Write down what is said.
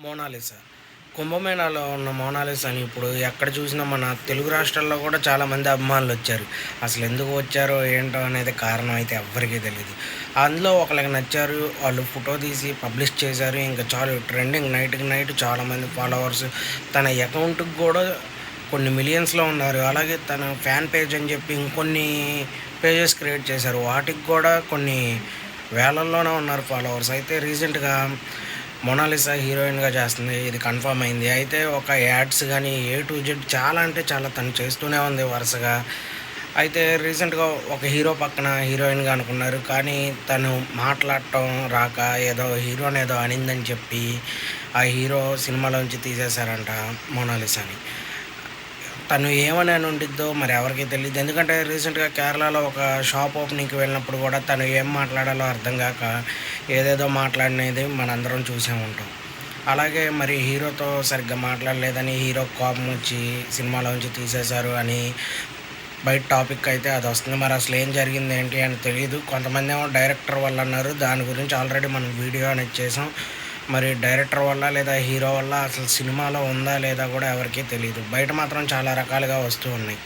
Mona Lisa. కుంభమేళాలో ఉన్న మోనాలిసాని ఇప్పుడు ఎక్కడ చూసినా మన తెలుగు రాష్ట్రాల్లో కూడా చాలామంది అభిమానులొచ్చారు. అసలెందుకు వచ్చారో, ఏంటో అనేది కారణం అయితే ఎవ్వరికీ తెలీదు. అందులో ఒకళ్ళకి నచ్చారు. వాళ్ళు ఫోటో తీసి పబ్లిష్ చేశారు. ఇంక చాలు ట్రెండింగ్ నైట్‌కి నైట్ చాలామంది ఫాలోవర్స్. తన అకౌంట్‌కి గూడా కొన్ని మిలియన్స్‌లో ఉన్నారు. అలాగే తన ఫ్యాన్ పేజ్ అని చెప్పి ఇంకొన్ని పేజెస్ క్రియేట్ చేశారు. వాటికి గూడా కొన్ని వేలల్లోనే ఉన్నారు ఫాలోవర్స్. అయితే రీసెంట్‌గా మోనాలిసా హీరోయిన్‌గా చేస్తుంది. ఇది కన్ఫర్మ్ అయింది. అయితే ఒక యాడ్స్ గానీ, ఏ టు జెడ్ చాలా అంటే చాలా తను చేస్తూనే ఉంది వరుసగా. అయితే రీసెంట్‌గా ఒక హీరో పక్కన హీరోయిన్‌గా అనుకున్నారు. కానీ తను మాట్లాడటం రాక ఏదో హీరోనేదో అనిందని చెప్పి, ఆ హీరో సినిమాలోంచి తీసేశారంట మోనాలిసాని. తను ఏమని అనుండిద్దో మరి ఎవరికీ తెలీదు. ఎందుకంటే రీసెంట్‌గా కేరళలో ఒక షాప్ ఓపెనింగ్‌కి వెళ్ళినప్పుడు గూడా తను ఏం మాట్లాడాలో అర్థం గాక ఏదేదో మాట్లాడినది మనందరం చూసే ఉంటాం. అలాగే మరి హీరోతో సరిగ్గా మాట్లాడలేదని హీరోకి కోపమొచ్చి సినిమాలోంచి తీసేశారు అని బయట టాపిక్ అయితే అదొస్తుంది. మరి అసలేం జరిగిందేంటి అని తెలీదు. కొంతమందేమో డైరెక్టర్ వల్ల అన్నారు. దాని గురించి ఆల్రెడీ మనం వీడియో అనేది చేసాం. మరి డైరెక్టర్ వల్ల లేదా హీరో వల్ల అసలు సినిమాలో ఉందా లేదా గూడా ఎవరికీ తెలీదు. బయట మాత్రం చాలా రకాలుగా వస్తూ ఉన్నాయి.